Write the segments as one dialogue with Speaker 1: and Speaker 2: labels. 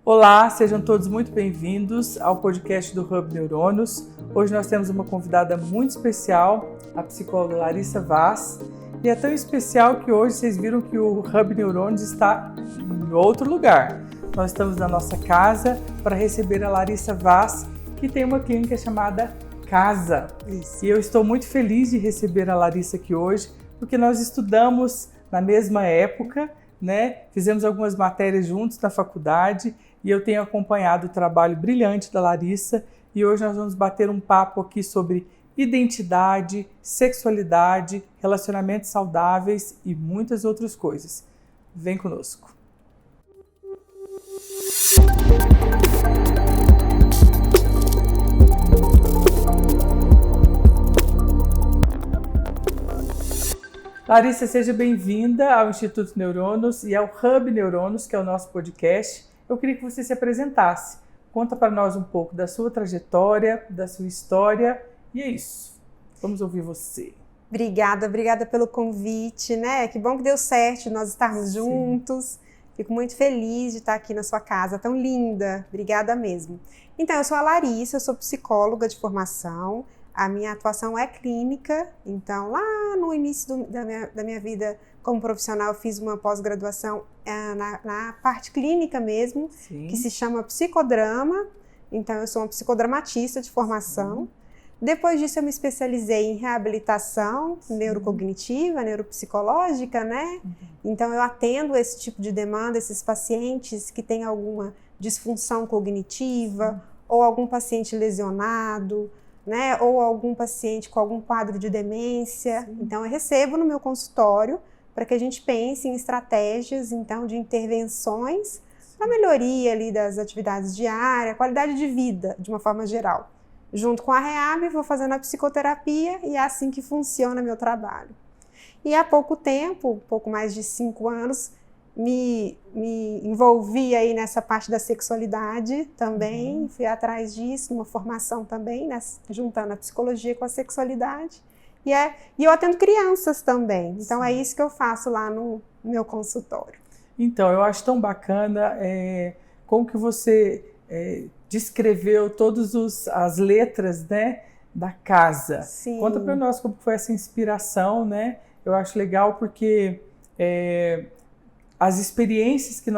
Speaker 1: Olá, sejam todos muito bem-vindos ao podcast do Hub Neurônios. Hoje nós temos uma convidada muito especial, a psicóloga Larissa Vaz. E é tão especial que hoje vocês viram que o Hub Neurônios está em outro lugar. Nós estamos na nossa casa para receber a Larissa Vaz, que tem uma clínica chamada Casa. Isso. E eu estou muito feliz de receber a Larissa aqui hoje, porque nós estudamos na mesma época, né? Fizemos algumas matérias juntos na faculdade e eu tenho acompanhado o trabalho brilhante da Larissa e hoje nós vamos bater um papo aqui sobre identidade, sexualidade, relacionamentos saudáveis e muitas outras coisas. Vem conosco. Larissa, seja bem-vinda ao Instituto Neurônios e ao Hub Neurônios, que é o nosso podcast. Eu queria que você se apresentasse. Conta para nós um pouco da sua trajetória, da sua história, e é isso. Vamos ouvir você.
Speaker 2: Obrigada pelo convite, né? Que bom que deu certo nós estarmos juntos. Fico muito feliz de estar aqui na sua casa, tão linda. Obrigada mesmo. Então, eu sou a Larissa, eu sou psicóloga de formação. A minha atuação é clínica, então lá no início da minha vida como profissional eu fiz uma pós-graduação na parte clínica mesmo, Sim. que se chama psicodrama, então eu sou uma psicodramatista de formação. Depois disso eu me especializei em reabilitação neurocognitiva, neuropsicológica, né? Então eu atendo esse tipo de demanda, esses pacientes que têm alguma disfunção cognitiva ou algum paciente lesionado, né, ou algum paciente com algum quadro de demência. Sim. Então eu recebo no meu consultório para que a gente pense em estratégias então de intervenções para melhoria ali das atividades diárias, qualidade de vida de uma forma geral. Junto com a REAB vou fazendo a psicoterapia e é assim que funciona meu trabalho. E há pouco tempo, pouco mais de 5 anos, me envolvi aí nessa parte da sexualidade também, fui atrás disso, uma formação também, né, juntando a psicologia com a sexualidade. E eu atendo crianças também, então é isso que eu faço lá no meu consultório.
Speaker 1: Então, eu acho tão bacana como que você descreveu todas as letras, né, da casa.
Speaker 2: Sim.
Speaker 1: Conta para nós como foi essa inspiração, né? Eu acho legal porque as experiências que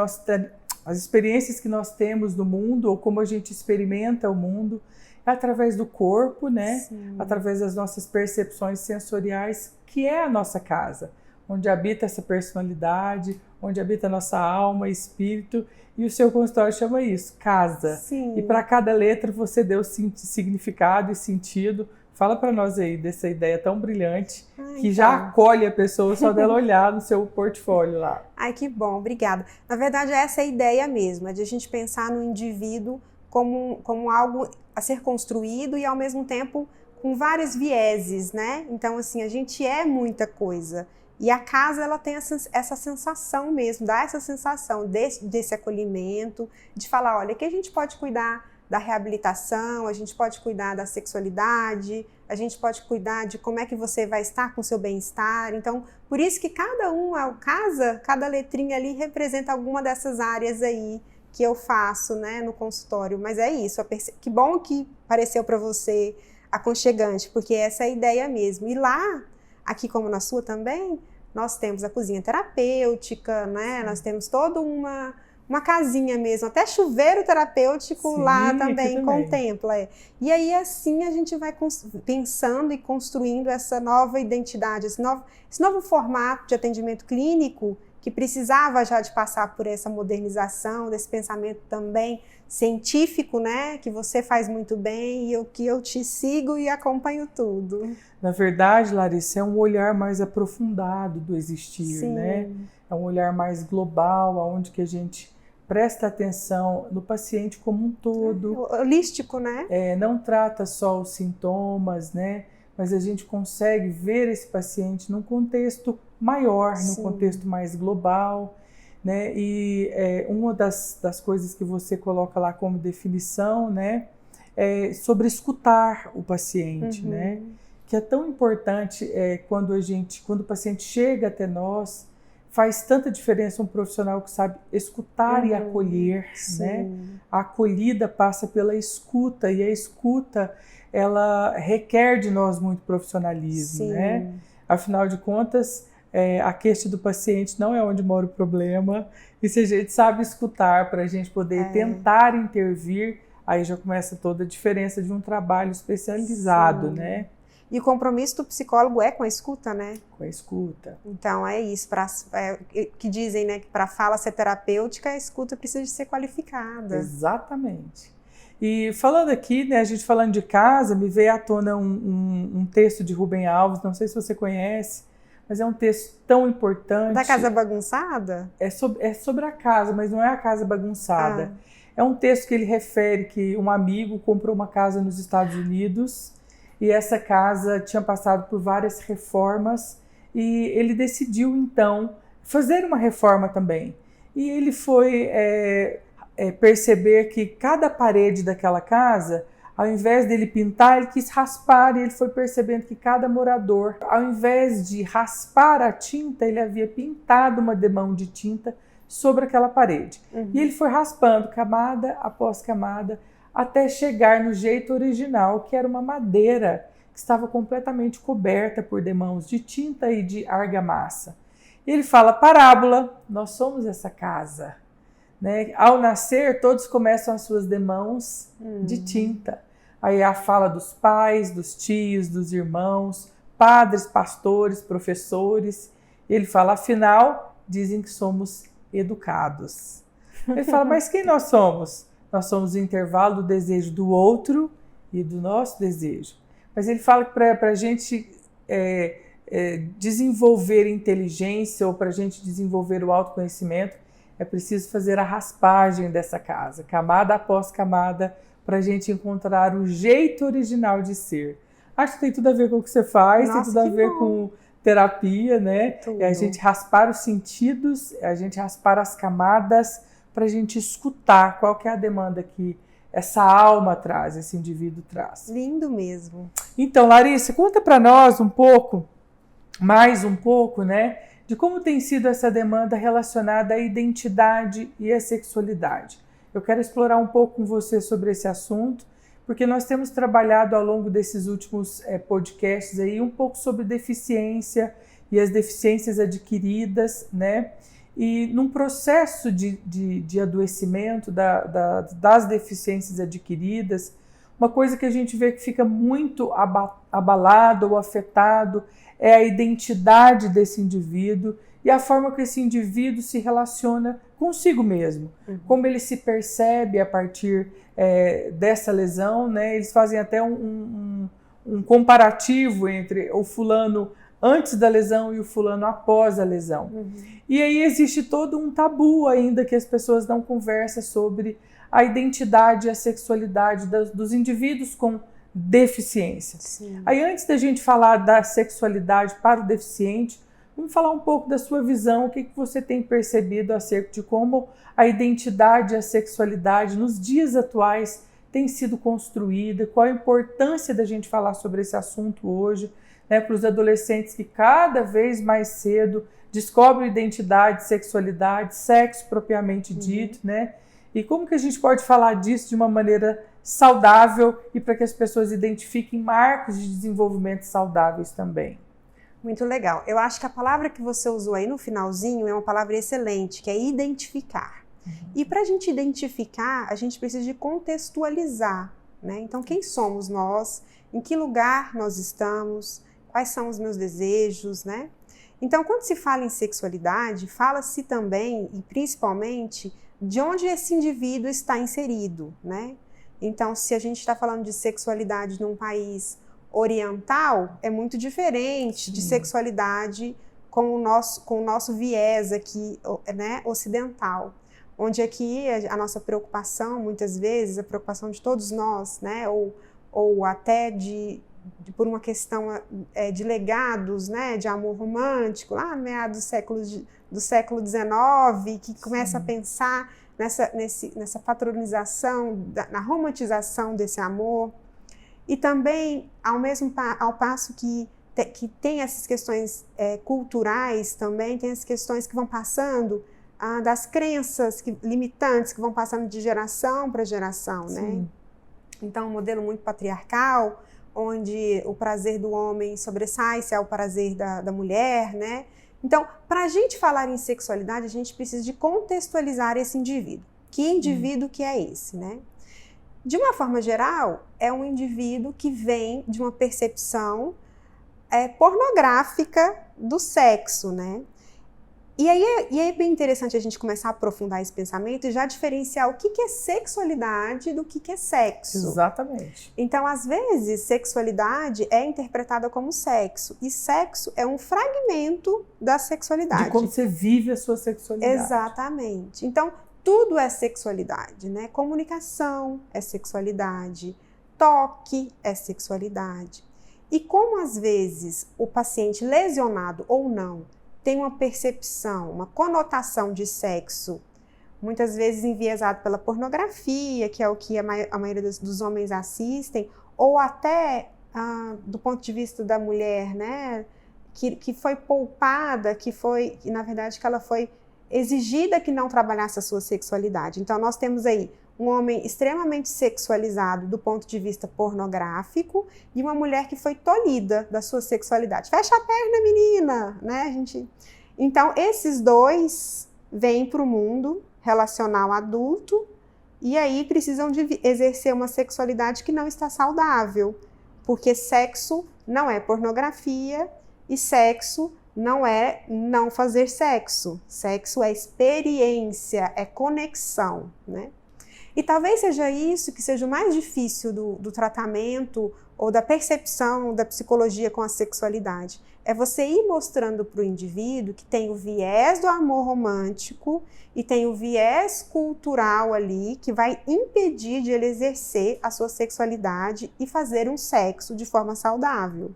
Speaker 1: nós temos no mundo, ou como a gente experimenta o mundo, é através do corpo, né? Sim. Através das nossas percepções sensoriais, que é a nossa casa, onde habita essa personalidade, onde habita a nossa alma, espírito, e o seu consultório chama isso, casa.
Speaker 2: Sim.
Speaker 1: E para cada letra você deu significado e sentido. Fala para nós aí dessa ideia tão brilhante que já acolhe a pessoa só dela olhar no seu portfólio lá.
Speaker 2: Ai, que bom, obrigada. Na verdade, essa é a ideia mesmo, é de a gente pensar no indivíduo como algo a ser construído e, ao mesmo tempo, com vários vieses, né? Então, assim, a gente é muita coisa. E a casa, ela tem essa sensação mesmo, dá essa sensação desse acolhimento, de falar, olha, que a gente pode cuidar da reabilitação, a gente pode cuidar da sexualidade, a gente pode cuidar de como é que você vai estar com o seu bem-estar. Então, por isso que cada letrinha ali representa alguma dessas áreas aí que eu faço, né, no consultório. Mas é isso, que bom que pareceu para você aconchegante, porque essa é a ideia mesmo. E lá, aqui como na sua também, nós temos a cozinha terapêutica, né, nós temos toda uma casinha mesmo, até chuveiro terapêutico. Sim, lá também contempla. E aí assim a gente vai pensando e construindo essa nova identidade, esse novo formato de atendimento clínico que precisava já de passar por essa modernização, desse pensamento também científico, né, que você faz muito bem e que eu te sigo e acompanho tudo.
Speaker 1: Na verdade, Larissa, é um olhar mais aprofundado do existir,
Speaker 2: Sim.
Speaker 1: né? É um olhar mais global, onde que a gente presta atenção no paciente como um todo.
Speaker 2: Holístico, né?
Speaker 1: Não trata só os sintomas, né? Mas a gente consegue ver esse paciente num contexto maior, Sim. num contexto mais global, né? E uma das coisas que você coloca lá como definição, né? É sobre escutar o paciente, né? Que é tão importante quando o paciente chega até nós, faz tanta diferença um profissional que sabe escutar e acolher, né? A acolhida passa pela escuta, e a escuta, ela requer de nós muito profissionalismo, né? Afinal de contas, a queixa do paciente não é onde mora o problema, e se a gente sabe escutar para a gente poder tentar intervir, aí já começa toda a diferença de um trabalho especializado, né?
Speaker 2: E o compromisso do psicólogo é com a escuta, né?
Speaker 1: Com a escuta.
Speaker 2: Então é isso, que dizem, né, que para a fala ser terapêutica, a escuta precisa de ser qualificada.
Speaker 1: Exatamente. E falando aqui, né, a gente falando de casa, me veio à tona um texto de Rubem Alves, não sei se você conhece, mas é um texto tão importante.
Speaker 2: Da casa bagunçada?
Speaker 1: É sobre a casa, mas não é a casa bagunçada. É um texto que ele refere que um amigo comprou uma casa nos Estados Unidos, e essa casa tinha passado por várias reformas, e ele decidiu então fazer uma reforma também. E ele foi perceber que cada parede daquela casa, ao invés dele pintar, ele quis raspar, e ele foi percebendo que cada morador, ao invés de raspar a tinta, ele havia pintado uma demão de tinta sobre aquela parede. E ele foi raspando camada após camada, até chegar no jeito original, que era uma madeira que estava completamente coberta por demãos de tinta e de argamassa. E ele fala, parábola, nós somos essa casa. Né? Ao nascer, todos começam as suas demãos de tinta. Aí a fala dos pais, dos tios, dos irmãos, padres, pastores, professores. E ele fala, afinal, dizem que somos educados. Ele fala, mas quem nós somos? Nós somos o intervalo do desejo do outro e do nosso desejo. Mas ele fala que para a gente desenvolver inteligência ou para a gente desenvolver o autoconhecimento, é preciso fazer a raspagem dessa casa, camada após camada, para a gente encontrar o jeito original de ser. Acho que tem tudo a ver com o que você faz, tem tudo a ver com terapia, né? É a gente raspar os sentidos, a gente raspar as camadas, para a gente escutar qual que é a demanda que essa alma traz, esse indivíduo traz.
Speaker 2: Lindo mesmo.
Speaker 1: Então, Larissa, conta para nós mais um pouco, né, de como tem sido essa demanda relacionada à identidade e à sexualidade. Eu quero explorar um pouco com você sobre esse assunto, porque nós temos trabalhado ao longo desses últimos podcasts aí um pouco sobre deficiência e as deficiências adquiridas, né? E num processo de adoecimento das deficiências adquiridas, uma coisa que a gente vê que fica muito abalado ou afetado é a identidade desse indivíduo e a forma que esse indivíduo se relaciona consigo mesmo, como ele se percebe a partir dessa lesão, né? Eles fazem até um comparativo entre o fulano antes da lesão e o fulano após a lesão. E aí existe todo um tabu ainda que as pessoas não conversam sobre a identidade e a sexualidade dos indivíduos com deficiência.
Speaker 2: Sim.
Speaker 1: Aí antes da gente falar da sexualidade para o deficiente, vamos falar um pouco da sua visão, o que você tem percebido acerca de como a identidade e a sexualidade nos dias atuais tem sido construída, qual a importância da gente falar sobre esse assunto hoje, né, para os adolescentes que cada vez mais cedo descobrem identidade, sexualidade, sexo propriamente dito, né? E como que a gente pode falar disso de uma maneira saudável e para que as pessoas identifiquem marcos de desenvolvimento saudáveis também?
Speaker 2: Muito legal. Eu acho que a palavra que você usou aí no finalzinho é uma palavra excelente, que é identificar. E para a gente identificar, a gente precisa de contextualizar, né? Então, quem somos nós? Em que lugar nós estamos? Quais são os meus desejos, né? Então, quando se fala em sexualidade, fala-se também, e principalmente, de onde esse indivíduo está inserido, né? Então, se a gente está falando de sexualidade num país oriental, é muito diferente de sexualidade com o nosso viés aqui, né, ocidental. Onde aqui a nossa preocupação, muitas vezes, a preocupação de todos nós, né, ou até por uma questão de legados, né, de amor romântico, lá no meados do século XIX, que começa a pensar nessa patronização, na romantização desse amor, e também ao passo que que tem essas questões culturais também, tem as questões que vão passando das crenças limitantes que vão passando de geração para geração, né? Então, um modelo muito patriarcal, onde o prazer do homem sobressai-se ao prazer da mulher, né? Então, para a gente falar em sexualidade, a gente precisa de contextualizar esse indivíduo. Que indivíduo que é esse, né? De uma forma geral, é um indivíduo que vem de uma percepção pornográfica do sexo, né? E aí é bem interessante a gente começar a aprofundar esse pensamento e já diferenciar o que é sexualidade do que é sexo.
Speaker 1: Exatamente.
Speaker 2: Então, às vezes, sexualidade é interpretada como sexo, e sexo é um fragmento da sexualidade.
Speaker 1: De como você vive a sua sexualidade.
Speaker 2: Exatamente. Então, tudo é sexualidade, né? Comunicação é sexualidade, toque é sexualidade. E como, às vezes, o paciente lesionado ou não tem uma percepção, uma conotação de sexo, muitas vezes enviesado pela pornografia, que é o que a maioria dos homens assistem, ou até do ponto de vista da mulher, né, que foi poupada, que na verdade que ela foi exigida que não trabalhasse a sua sexualidade. Então nós temos aí um homem extremamente sexualizado do ponto de vista pornográfico e uma mulher que foi tolhida da sua sexualidade. Fecha a perna, menina, né, Então, esses dois vêm para o mundo relacional adulto e aí precisam de exercer uma sexualidade que não está saudável, porque sexo não é pornografia e sexo não é não fazer sexo. Sexo é experiência, é conexão, né? E talvez seja isso que seja o mais difícil do tratamento ou da percepção da psicologia com a sexualidade. É você ir mostrando para o indivíduo que tem o viés do amor romântico e tem o viés cultural ali que vai impedir de ele exercer a sua sexualidade e fazer um sexo de forma saudável.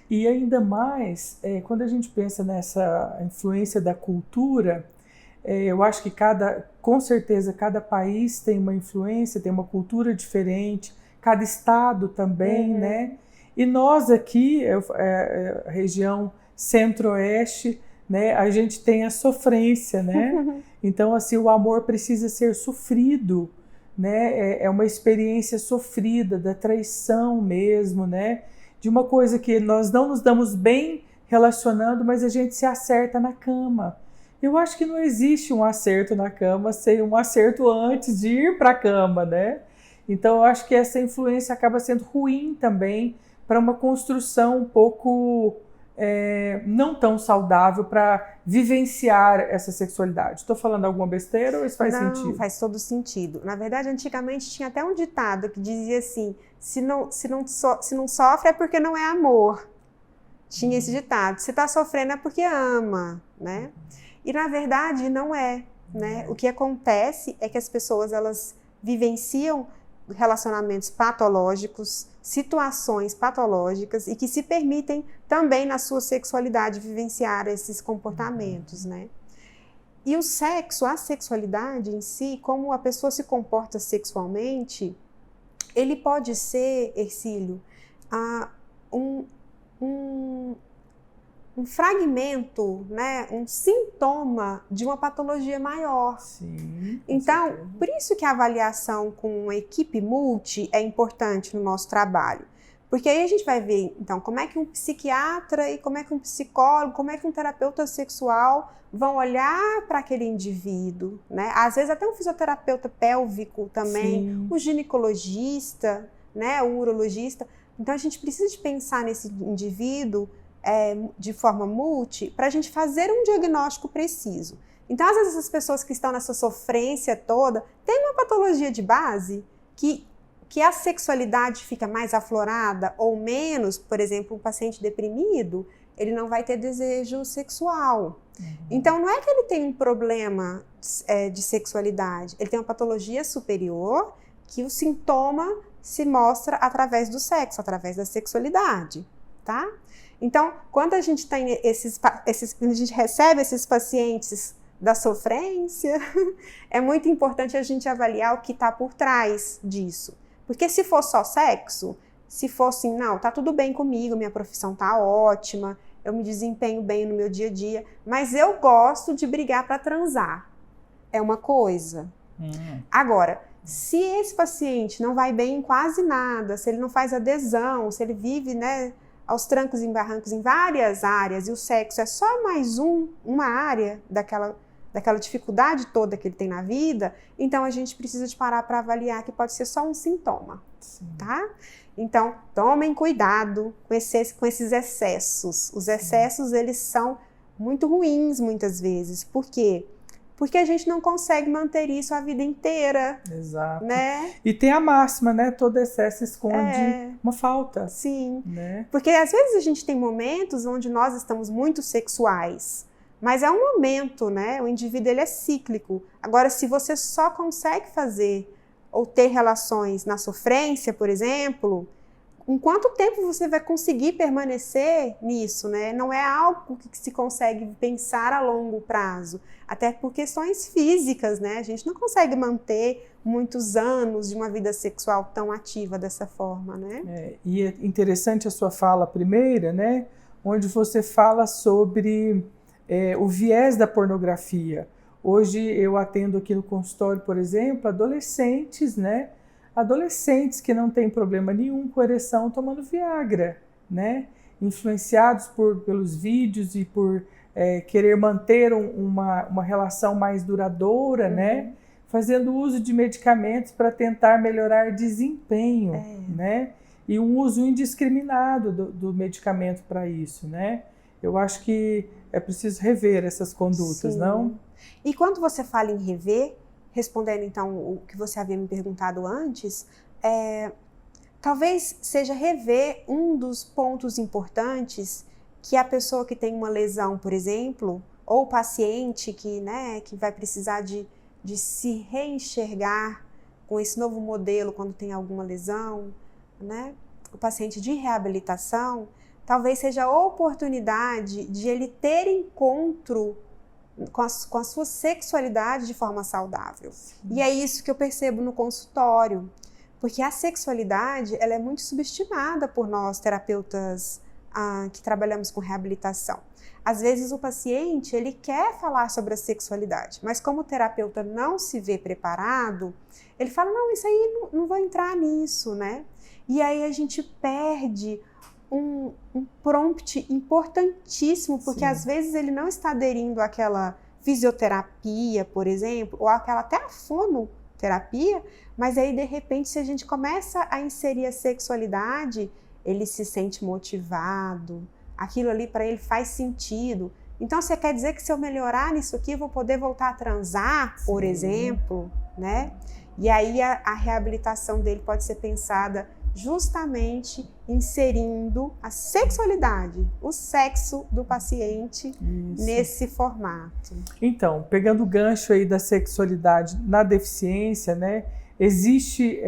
Speaker 1: E ainda mais, quando a gente pensa nessa influência da cultura, eu acho que com certeza cada país tem uma influência, tem uma cultura diferente, cada estado também, né? E nós aqui, a região centro-oeste, né, a gente tem a sofrência, né? Então, assim, o amor precisa ser sofrido, né? É uma experiência sofrida, da traição mesmo, né? De uma coisa que nós não nos damos bem relacionando, mas a gente se acerta na cama. Eu acho que não existe um acerto na cama sem um acerto antes de ir para a cama, né? Então, eu acho que essa influência acaba sendo ruim também para uma construção um pouco não tão saudável para vivenciar essa sexualidade. Estou falando alguma besteira ou isso faz sentido?
Speaker 2: Não, faz todo sentido. Na verdade, antigamente tinha até um ditado que dizia assim, se não sofre é porque não é amor. Tinha esse ditado. Se está sofrendo é porque ama, né? E, na verdade, não é, né? O que acontece é que as pessoas, elas vivenciam relacionamentos patológicos, situações patológicas e que se permitem também, na sua sexualidade, vivenciar esses comportamentos, né? E o sexo, a sexualidade em si, como a pessoa se comporta sexualmente, ele pode ser, Hercílio, um fragmento, né, um sintoma de uma patologia maior.
Speaker 1: Sim,
Speaker 2: então,
Speaker 1: certeza.
Speaker 2: Por isso que a avaliação com uma equipe multi é importante no nosso trabalho. Porque aí a gente vai ver, então, como é que um psiquiatra e como é que um psicólogo, como é que um terapeuta sexual vão olhar para aquele indivíduo, né? Às vezes até um fisioterapeuta pélvico também,
Speaker 1: Sim.
Speaker 2: o ginecologista, né, o urologista. Então, a gente precisa de pensar nesse indivíduo de forma multi, para a gente fazer um diagnóstico preciso. Então, às vezes, as pessoas que estão nessa sofrência toda têm uma patologia de base que a sexualidade fica mais aflorada ou menos. Por exemplo, um paciente deprimido, ele não vai ter desejo sexual. Então, não é que ele tem um problema de sexualidade, ele tem uma patologia superior que o sintoma se mostra através do sexo, através da sexualidade, tá? Então, quando a gente tem quando a gente recebe esses pacientes da sofrência, é muito importante a gente avaliar o que está por trás disso. Porque se for só sexo, Se for assim, não, tá tudo bem comigo, minha profissão tá ótima, eu me desempenho bem no meu dia a dia, mas eu gosto de brigar para transar. É uma coisa. Agora, se esse paciente não vai bem em quase nada, se ele não faz adesão, se ele vive, né, aos trancos e barrancos em várias áreas e o sexo é só mais uma área daquela dificuldade toda que ele tem na vida, então a gente precisa de parar para avaliar que pode ser só um sintoma, tá? Então, tomem cuidado com esses excessos. Os excessos, eles são muito ruins muitas vezes. Por quê? Porque a gente não consegue manter isso a vida inteira.
Speaker 1: Exato.
Speaker 2: Né?
Speaker 1: E tem a máxima, né? Todo excesso esconde uma falta.
Speaker 2: Sim.
Speaker 1: Né?
Speaker 2: Porque às vezes a gente tem momentos onde nós estamos muito sexuais, mas é um momento, né? O indivíduo, ele é cíclico. Agora, se você só consegue fazer ou ter relações na sofrência, por exemplo, em quanto tempo você vai conseguir permanecer nisso, né? Não é algo que se consegue pensar a longo prazo, até por questões físicas, né? A gente não consegue manter muitos anos de uma vida sexual tão ativa dessa forma, né?
Speaker 1: E é interessante a sua fala primeira, né? Onde você fala sobre o viés da pornografia. Hoje eu atendo aqui no consultório, por exemplo, adolescentes, né? Adolescentes que não têm problema nenhum com ereção tomando Viagra, né? Influenciados pelos vídeos e por querer manter uma relação mais duradoura, né? Fazendo uso de medicamentos para tentar melhorar desempenho, né? E um uso indiscriminado do medicamento para isso, né? Eu acho que é preciso rever essas condutas, não?
Speaker 2: E quando você fala em rever, respondendo então o que você havia me perguntado antes, talvez seja rever um dos pontos importantes que a pessoa que tem uma lesão, por exemplo, ou o paciente que vai precisar de se reenxergar com esse novo modelo quando tem alguma lesão, né? O paciente de reabilitação, talvez seja a oportunidade de ele ter encontro com a sua sexualidade de forma saudável. E é isso que eu percebo no consultório, porque a sexualidade, ela é muito subestimada por nós, terapeutas que trabalhamos com reabilitação. Às vezes o paciente, ele quer falar sobre a sexualidade, mas como o terapeuta não se vê preparado, ele fala, não, isso aí não vou entrar nisso, né? E aí a gente perde um prompt importantíssimo, porque às vezes ele não está aderindo àquela fisioterapia, por exemplo, ou àquela até a fonoterapia, mas aí de repente se a gente começa a inserir a sexualidade, ele se sente motivado, aquilo ali para ele faz sentido. Então você quer dizer que se eu melhorar nisso aqui eu vou poder voltar a transar, por exemplo, né? E aí a reabilitação dele pode ser pensada justamente inserindo a sexualidade, o sexo do paciente nesse formato.
Speaker 1: Então, pegando o gancho aí da sexualidade na deficiência, né, existe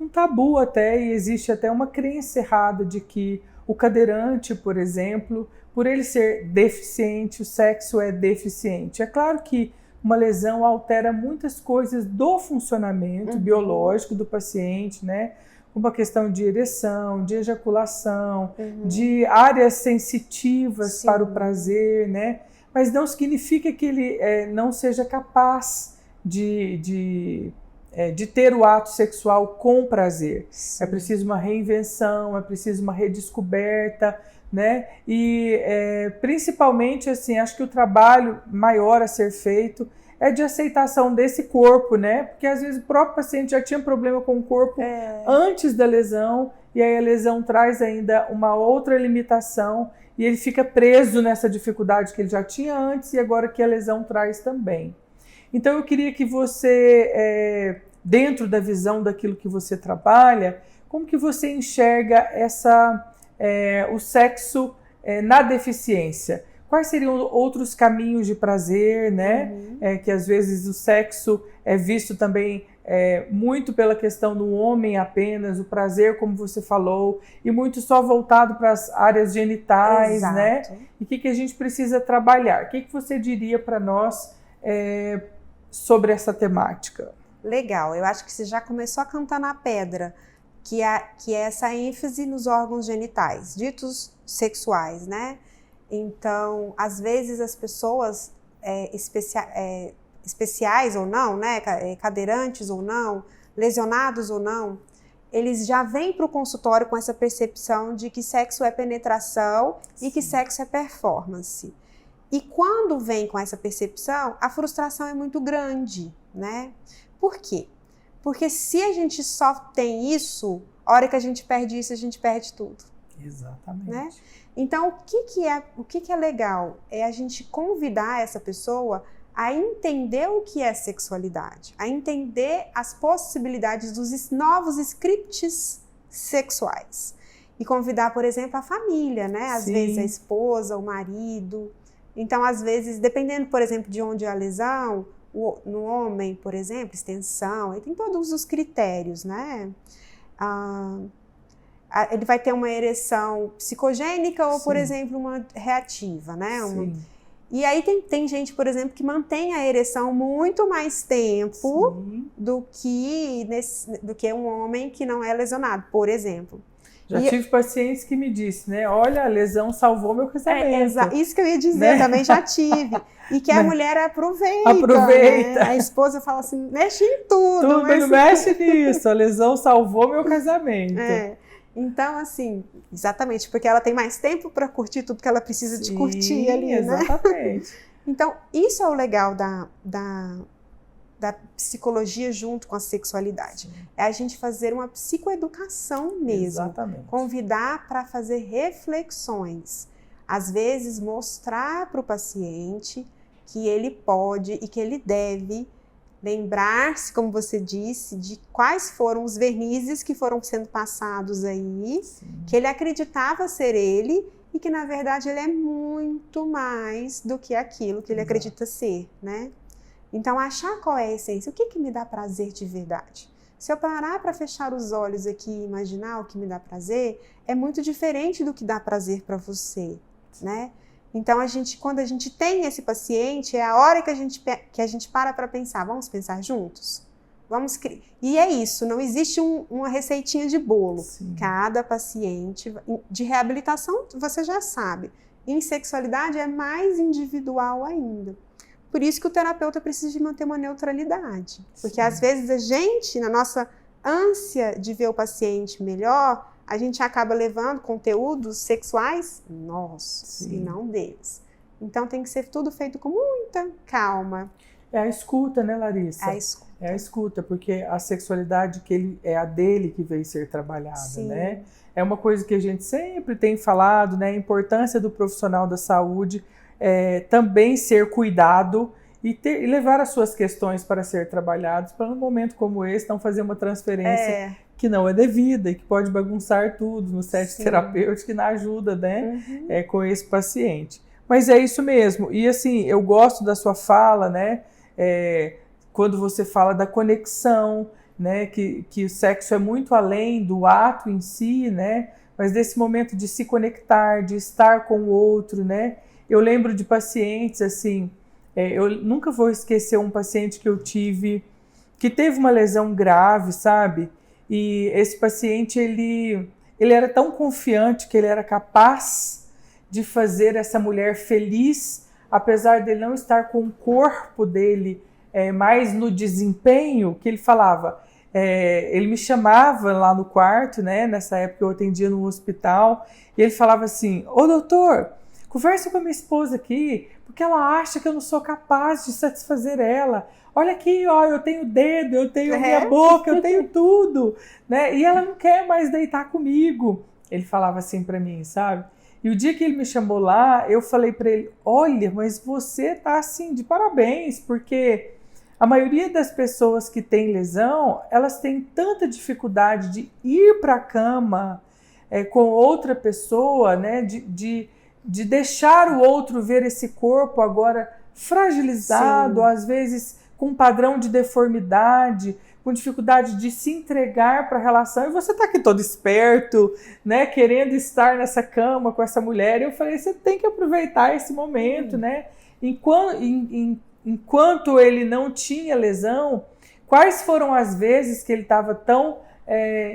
Speaker 1: um tabu até, e existe até uma crença errada de que o cadeirante, por exemplo, por ele ser deficiente, o sexo é deficiente. É claro que uma lesão altera muitas coisas do funcionamento biológico do paciente, né? Uma questão de ereção, de ejaculação, de áreas sensitivas para o prazer, né? Mas não significa que ele não seja capaz de ter o ato sexual com prazer. Sim. É preciso uma reinvenção, é preciso uma redescoberta, né? E principalmente, assim, acho que o trabalho maior a ser feito é de aceitação desse corpo, né? Porque às vezes o próprio paciente já tinha problema com o corpo antes da lesão, e aí a lesão traz ainda uma outra limitação, e ele fica preso nessa dificuldade que ele já tinha antes, e agora que a lesão traz também. Então eu queria que você, dentro da visão daquilo que você trabalha, como que você enxerga o sexo na deficiência? Quais seriam outros caminhos de prazer, né? Que às vezes o sexo é visto também muito pela questão do homem apenas, o prazer, como você falou, e muito só voltado para as áreas genitais, exato, né? E o que a gente precisa trabalhar? O que você diria para nós sobre essa temática?
Speaker 2: Legal, eu acho que você já começou a cantar na pedra. que é essa ênfase nos órgãos genitais, ditos sexuais, né? Então, às vezes as pessoas especiais ou não, né? Cadeirantes ou não, lesionados ou não, eles já vêm para o consultório com essa percepção de que sexo é penetração e que sexo é performance. E quando vem com essa percepção, a frustração é muito grande, né? Por quê? Porque se a gente só tem isso, a hora que a gente perde isso, a gente perde tudo.
Speaker 1: Exatamente.
Speaker 2: Né? Então, o que é legal? É a gente convidar essa pessoa a entender o que é sexualidade, a entender as possibilidades dos novos scripts sexuais. E convidar, por exemplo, a família, né? Às vezes a esposa, o marido. Então, às vezes, dependendo, por exemplo, de onde é a lesão, no homem, por exemplo, extensão, ele tem todos os critérios, né? Ele vai ter uma ereção psicogênica ou, por exemplo, uma reativa, né? E aí tem gente, por exemplo, que mantém a ereção muito mais tempo do que um homem que não é lesionado, por exemplo.
Speaker 1: Já tive pacientes que me disseram, né? Olha, a lesão salvou meu casamento.
Speaker 2: Isso que eu ia dizer, também já tive. E que a mulher aproveita. Né? A esposa fala assim, mexe em tudo.
Speaker 1: Tudo, mas... não mexe nisso. A lesão salvou meu casamento.
Speaker 2: Então, assim, exatamente, porque ela tem mais tempo para curtir tudo que ela precisa de curtir ali,
Speaker 1: exatamente.
Speaker 2: Né? Então, isso é o legal da psicologia junto com a sexualidade. É a gente fazer uma psicoeducação mesmo.
Speaker 1: Exatamente.
Speaker 2: Convidar para fazer reflexões. Às vezes, mostrar para o paciente que ele pode e que ele deve lembrar-se, como você disse, de quais foram os vernizes que foram sendo passados aí, que ele acreditava ser ele e que, na verdade, ele é muito mais do que aquilo que ele acredita ser, né? Então, achar qual é a essência, o que me dá prazer de verdade? Se eu parar para fechar os olhos aqui e imaginar o que me dá prazer, é muito diferente do que dá prazer para você, né? Então, quando a gente tem esse paciente, é a hora que a gente para pensar, vamos pensar juntos? E é isso, não existe uma receitinha de bolo. Cada paciente, de reabilitação, você já sabe. Em sexualidade é mais individual ainda. Por isso que o terapeuta precisa de manter uma neutralidade. Porque às vezes a gente, na nossa ânsia de ver o paciente melhor, a gente acaba levando conteúdos sexuais nossos e não deles. Então tem que ser tudo feito com muita calma.
Speaker 1: É a escuta, né, Larissa? É a escuta, porque a sexualidade é a dele que veio ser trabalhada, né? É uma coisa que a gente sempre tem falado, né? A importância do profissional da saúde também ser cuidado e levar as suas questões para ser trabalhadas, para num momento como esse não fazer uma transferência que não é devida e que pode bagunçar tudo no set terapêutico e na ajuda, né, com esse paciente. Mas é isso mesmo. E assim, eu gosto da sua fala, né, quando você fala da conexão, né, que o sexo é muito além do ato em si, né, mas desse momento de se conectar, de estar com o outro, né. Eu lembro de pacientes, assim, eu nunca vou esquecer um paciente que eu tive, que teve uma lesão grave, sabe? E esse paciente, ele era tão confiante que ele era capaz de fazer essa mulher feliz, apesar dele não estar com o corpo dele mais no desempenho, que ele falava. Ele me chamava lá no quarto, né? Nessa época eu atendia no hospital, e ele falava assim, ô doutor, conversa com a minha esposa aqui, porque ela acha que eu não sou capaz de satisfazer ela. Olha aqui, ó, eu tenho dedo, eu tenho minha boca, eu tenho tudo, né? E ela não quer mais deitar comigo. Ele falava assim pra mim, sabe? E o dia que ele me chamou lá, eu falei pra ele, olha, mas você tá assim, de parabéns, porque a maioria das pessoas que tem lesão, elas têm tanta dificuldade de ir pra cama com outra pessoa, né? De deixar o outro ver esse corpo agora fragilizado, às vezes com um padrão de deformidade, com dificuldade de se entregar para a relação, e você está aqui todo esperto, né, querendo estar nessa cama com essa mulher. E eu falei, você tem que aproveitar esse momento, né? Enquanto ele não tinha lesão, quais foram as vezes que ele estava tão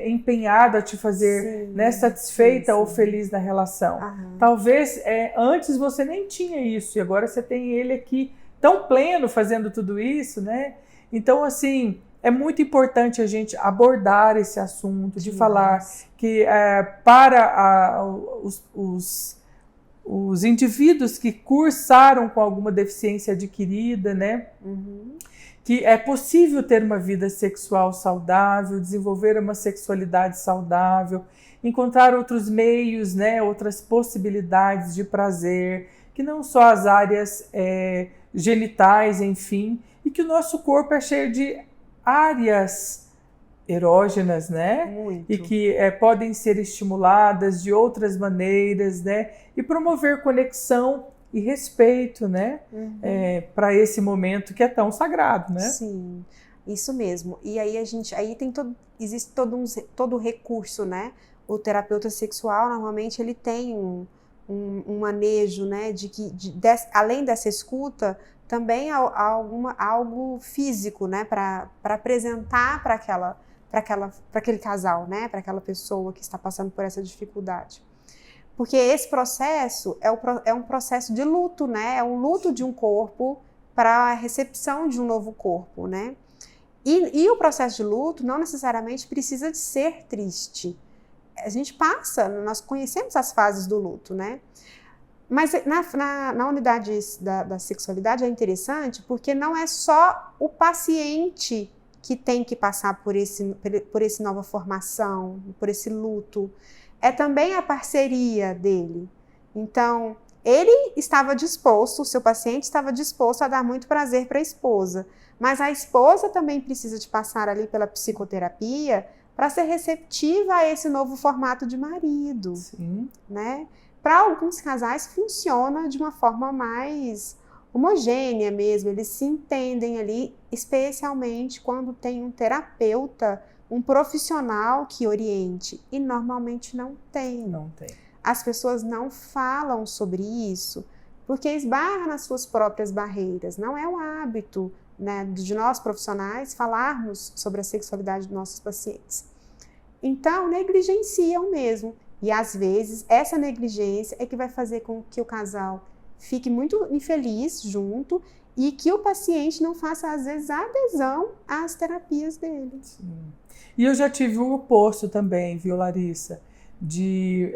Speaker 1: empenhado a te fazer, né, satisfeita ou feliz na relação. Talvez antes você nem tinha isso e agora você tem ele aqui tão pleno fazendo tudo isso, né? Então, assim, é muito importante a gente abordar esse assunto, de falar que para os indivíduos que cursaram com alguma deficiência adquirida, né? Que é possível ter uma vida sexual saudável, desenvolver uma sexualidade saudável, encontrar outros meios, né? Outras possibilidades de prazer, que não só as áreas genitais, enfim, e que o nosso corpo é cheio de áreas erógenas, né?
Speaker 2: Muito.
Speaker 1: E que podem ser estimuladas de outras maneiras, né? E promover conexão e respeito, né? Para esse momento que é tão sagrado, né?
Speaker 2: Sim, isso mesmo. E aí existe todo o recurso, né? O terapeuta sexual normalmente ele tem um manejo, né? Além dessa escuta, também algo físico, né? Para apresentar para aquele casal, né? Para aquela pessoa que está passando por essa dificuldade. Porque esse processo é um processo de luto, né? É um luto de um corpo para a recepção de um novo corpo, né? E o processo de luto não necessariamente precisa de ser triste. A gente nós conhecemos as fases do luto, né? Mas na unidade da sexualidade é interessante porque não é só o paciente que tem que passar por essa nova formação, por esse luto. É também a parceria dele. Então, o seu paciente estava disposto a dar muito prazer para a esposa, mas a esposa também precisa de passar ali pela psicoterapia para ser receptiva a esse novo formato de marido.
Speaker 1: Sim.
Speaker 2: Né? Para alguns casais funciona de uma forma mais homogênea mesmo, eles se entendem ali, especialmente quando tem um terapeuta, um profissional que oriente, e normalmente não tem.
Speaker 1: Não tem.
Speaker 2: As pessoas não falam sobre isso, porque esbarra nas suas próprias barreiras. Não é um hábito, né, de nós profissionais falarmos sobre a sexualidade dos nossos pacientes. Então, negligenciam mesmo. E às vezes, essa negligência é que vai fazer com que o casal fique muito infeliz junto e que o paciente não faça, às vezes, adesão às terapias dele.
Speaker 1: Sim. E eu já tive o oposto também, viu, Larissa? De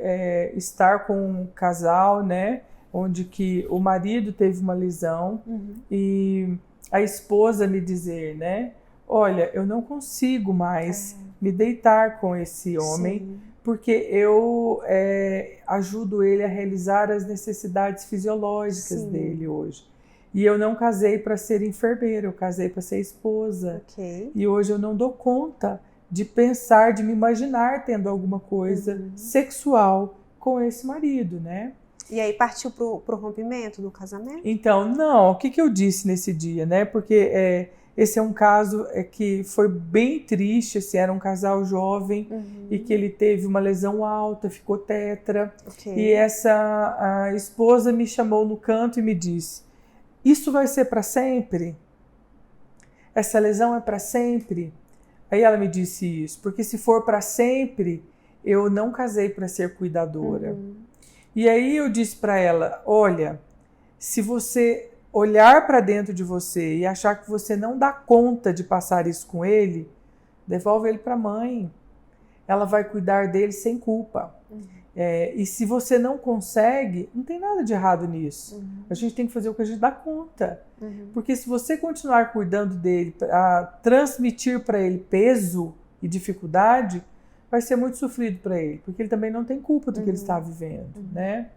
Speaker 1: estar com um casal, né, onde que o marido teve uma lesão e a esposa me dizer, né, olha, eu não consigo mais me deitar com esse homem porque eu ajudo ele a realizar as necessidades fisiológicas dele hoje. E eu não casei para ser enfermeira, eu casei para ser esposa. E hoje eu não dou conta de pensar, de me imaginar tendo alguma coisa sexual com esse marido, né?
Speaker 2: E aí partiu pro rompimento do casamento?
Speaker 1: Então, não, o que eu disse nesse dia, né? Porque esse é um caso que foi bem triste, assim, era um casal jovem e que ele teve uma lesão alta, ficou tetra. E a esposa me chamou no canto e me disse, isso vai ser para sempre? Essa lesão é para sempre? Aí ela me disse isso, porque se for para sempre, eu não casei para ser cuidadora. E aí eu disse para ela, olha, se você olhar para dentro de você e achar que você não dá conta de passar isso com ele, devolve ele para a mãe. Ela vai cuidar dele sem culpa. E se você não consegue, não tem nada de errado nisso. A gente tem que fazer o que a gente dá conta. Porque se você continuar cuidando dele, a transmitir para ele peso e dificuldade, vai ser muito sofrido para ele, porque ele também não tem culpa do que ele está vivendo, né?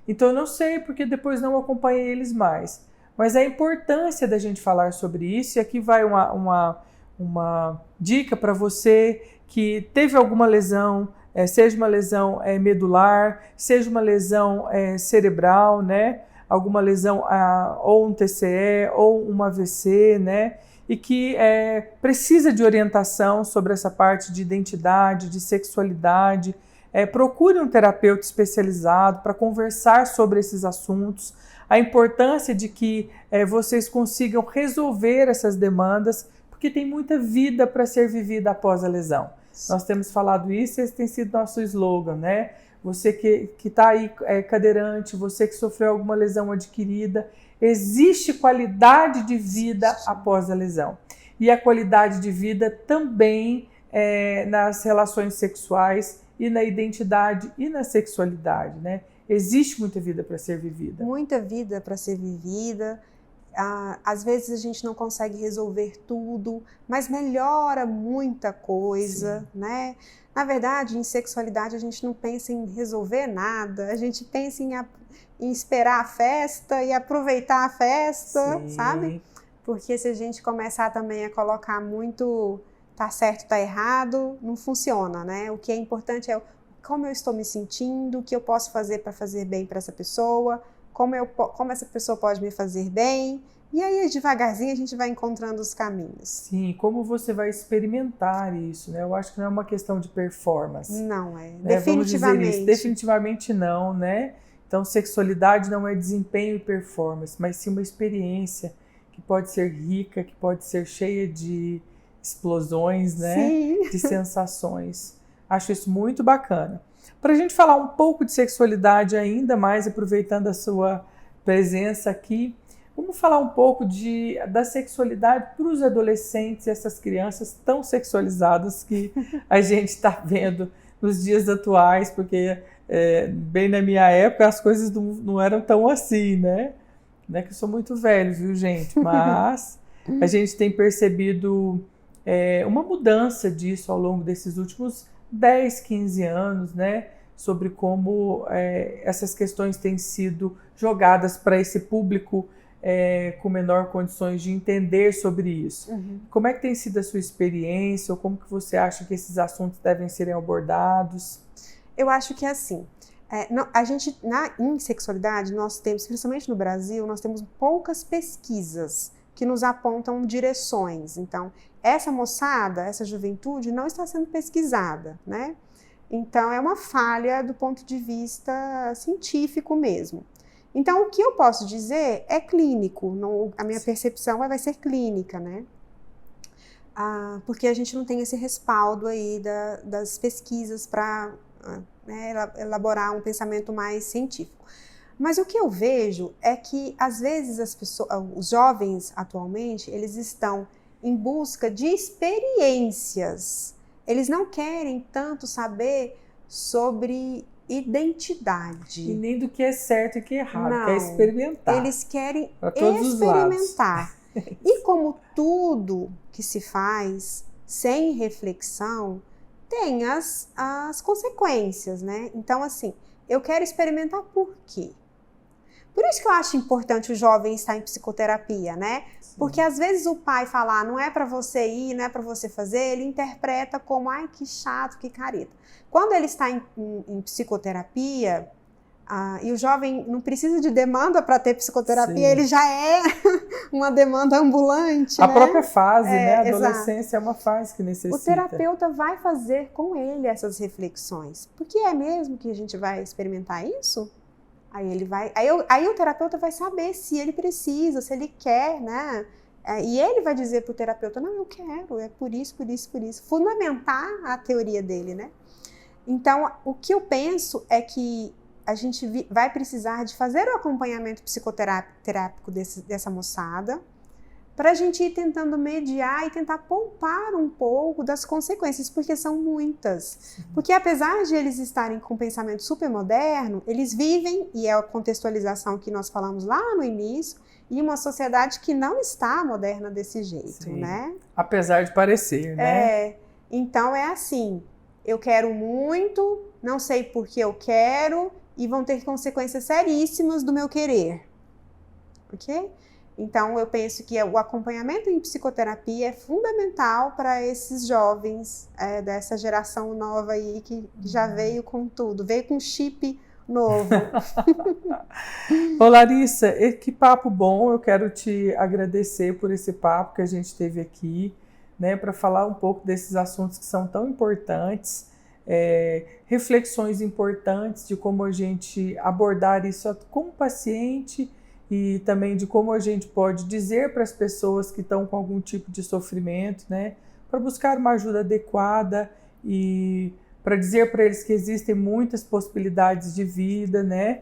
Speaker 1: Então eu não sei, porque depois não acompanhei eles mais. Mas a importância da gente falar sobre isso, e aqui vai uma dica para você que teve alguma lesão, seja uma lesão medular, seja uma lesão cerebral, né? Alguma lesão, ou um TCE, ou um AVC, né? E que precisa de orientação sobre essa parte de identidade, de sexualidade. Procure um terapeuta especializado para conversar sobre esses assuntos, a importância de que vocês consigam resolver essas demandas, porque tem muita vida para ser vivida após a lesão. Nós temos falado isso, esse tem sido nosso slogan, né? Você que está aí cadeirante, você que sofreu alguma lesão adquirida, existe qualidade de vida após a lesão. E a qualidade de vida também nas relações sexuais e na identidade e na sexualidade, né? Existe muita vida para ser vivida.
Speaker 2: Muita vida para ser vivida. Às vezes a gente não consegue resolver tudo, mas melhora muita coisa, né? Na verdade, em sexualidade a gente não pensa em resolver nada, a gente pensa em esperar a festa e aproveitar a festa, sabe? Porque se a gente começar também a colocar muito tá certo, tá errado, não funciona, né? O que é importante é como eu estou me sentindo, o que eu posso fazer para fazer bem para essa pessoa, como essa pessoa pode me fazer bem. E aí, devagarzinho, a gente vai encontrando os caminhos.
Speaker 1: Sim, como você vai experimentar isso, né? Eu acho que não é uma questão de performance.
Speaker 2: Não é,
Speaker 1: né?
Speaker 2: definitivamente.
Speaker 1: Vamos dizer isso. Definitivamente não, né? Então, sexualidade não é desempenho e performance, mas sim uma experiência que pode ser rica, que pode ser cheia de explosões, né?
Speaker 2: Sim.
Speaker 1: De sensações. Acho isso muito bacana. Para a gente falar um pouco de sexualidade ainda mais, aproveitando a sua presença aqui, vamos falar um pouco da sexualidade para os adolescentes e essas crianças tão sexualizadas que a gente está vendo nos dias atuais, porque bem na minha época as coisas não eram tão assim, né? Não é que eu sou muito velho, viu, gente? Mas a gente tem percebido uma mudança disso ao longo desses últimos 10, 15 anos, né? Sobre como essas questões têm sido jogadas para esse público com menor condições de entender sobre isso.
Speaker 2: Uhum.
Speaker 1: Como é que tem sido a sua experiência, ou como que você acha que esses assuntos devem serem abordados?
Speaker 2: Eu acho que é assim, a gente, em sexualidade, nós temos, principalmente no Brasil, nós temos poucas pesquisas que nos apontam direções. Então, essa moçada, essa juventude não está sendo pesquisada, né? Então, é uma falha do ponto de vista científico mesmo. Então, o que eu posso dizer é clínico, a minha percepção vai ser clínica, né? Porque a gente não tem esse respaldo aí das pesquisas para elaborar um pensamento mais científico. Mas o que eu vejo é que, às vezes, os jovens atualmente, eles estão em busca de experiências. Eles não querem tanto saber sobre identidade.
Speaker 1: E nem do que é certo e que é errado,
Speaker 2: não,
Speaker 1: quer experimentar.
Speaker 2: Eles querem
Speaker 1: experimentar.
Speaker 2: E como tudo que se faz sem reflexão, tem as consequências, né? Então, assim, eu quero experimentar por quê? Por isso que eu acho importante o jovem estar em psicoterapia, né? Sim. Porque às vezes o pai falar, não é para você ir, não é para você fazer, ele interpreta como, ai, que chato, que careta. Quando ele está em psicoterapia, e o jovem não precisa de demanda para ter psicoterapia, sim, ele já é uma demanda ambulante,
Speaker 1: a
Speaker 2: né?
Speaker 1: própria fase, né? A adolescência é uma fase que necessita.
Speaker 2: O terapeuta vai fazer com ele essas reflexões. Porque é mesmo que a gente vai experimentar isso? Aí o terapeuta vai saber se ele precisa, se ele quer, né? E ele vai dizer para o terapeuta, não, eu quero, é por isso, por isso, por isso. Fundamentar a teoria dele, né? Então, o que eu penso é que a gente vai precisar de fazer o acompanhamento psicoterápico dessa moçada, para a gente ir tentando mediar e tentar poupar um pouco das consequências, porque são muitas. Sim. Porque apesar de eles estarem com um pensamento super moderno, eles vivem, e é a contextualização que nós falamos lá no início, em uma sociedade que não está moderna desse jeito, sim, né?
Speaker 1: Apesar de parecer, né?
Speaker 2: Então é assim, eu quero muito, não sei por que eu quero, e vão ter consequências seríssimas do meu querer, ok? Então, eu penso que o acompanhamento em psicoterapia é fundamental para esses jovens dessa geração nova aí que já veio com tudo, veio com chip novo.
Speaker 1: Ô Larissa, que papo bom, eu quero te agradecer por esse papo que a gente teve aqui, né, para falar um pouco desses assuntos que são tão importantes, reflexões importantes de como a gente abordar isso como paciente, e também de como a gente pode dizer para as pessoas que estão com algum tipo de sofrimento, né, para buscar uma ajuda adequada e para dizer para eles que existem muitas possibilidades de vida, né?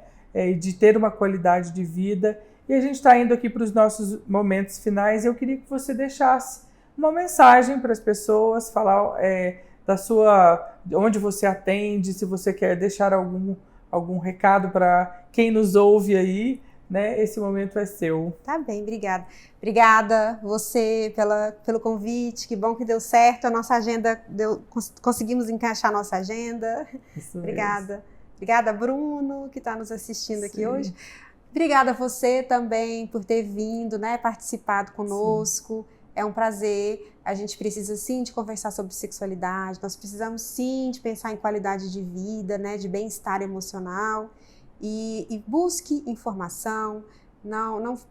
Speaker 1: De ter uma qualidade de vida. E a gente está indo aqui para os nossos momentos finais. Eu queria que você deixasse uma mensagem para as pessoas, falar onde você atende, se você quer deixar algum recado para quem nos ouve aí, né? Esse momento é seu.
Speaker 2: Tá bem, obrigada. Obrigada você pelo convite, que bom que deu certo, a nossa agenda, conseguimos encaixar a nossa agenda.
Speaker 1: Isso
Speaker 2: Obrigada.
Speaker 1: mesmo.
Speaker 2: Obrigada, Bruno, que está nos assistindo
Speaker 1: Sim.
Speaker 2: aqui hoje. Obrigada a você também por ter vindo, né, participado conosco. Sim. É um prazer. A gente precisa sim de conversar sobre sexualidade, nós precisamos sim de pensar em qualidade de vida, né, de bem-estar emocional. E busque informação,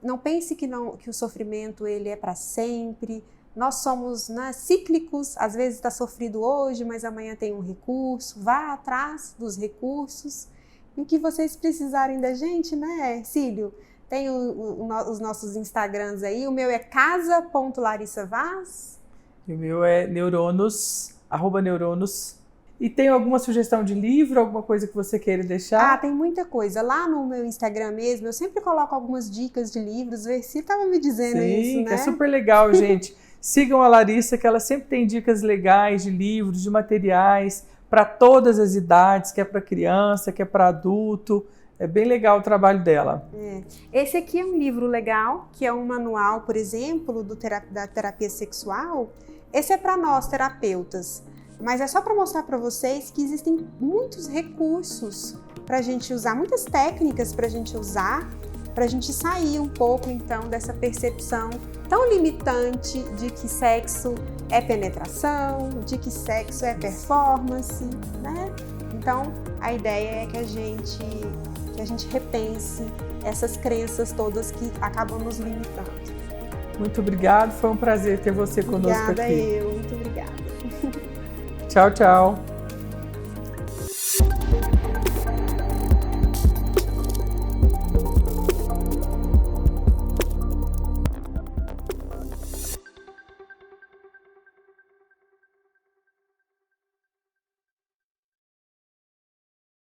Speaker 2: não pense que o sofrimento ele é para sempre. Nós somos, né, cíclicos, às vezes está sofrido hoje, mas amanhã tem um recurso. Vá atrás dos recursos. E o que vocês precisarem da gente, né, Cílio? Tem os nossos Instagrams aí. O meu é casa.larissavaz.
Speaker 1: E o meu é neuronos, @neuronos. E tem alguma sugestão de livro, alguma coisa que você queira deixar?
Speaker 2: Tem muita coisa. Lá no meu Instagram mesmo, eu sempre coloco algumas dicas de livros. O Versi estava me dizendo isso, né?
Speaker 1: Sim, é super legal, gente. Sigam a Larissa, que ela sempre tem dicas legais de livros, de materiais, para todas as idades, que é para criança, que é para adulto. É bem legal o trabalho dela.
Speaker 2: Esse aqui é um livro legal, que é um manual, por exemplo, da terapia sexual. Esse é para nós, terapeutas. Mas é só para mostrar para vocês que existem muitos recursos para a gente usar, muitas técnicas para a gente usar, para a gente sair um pouco, então, dessa percepção tão limitante de que sexo é penetração, de que sexo é performance, né? Então, a ideia é que a gente repense essas crenças todas que acabam nos limitando.
Speaker 1: Muito obrigado, foi um prazer ter você conosco aqui.
Speaker 2: Obrigada, muito obrigada.
Speaker 1: Tchau, tchau.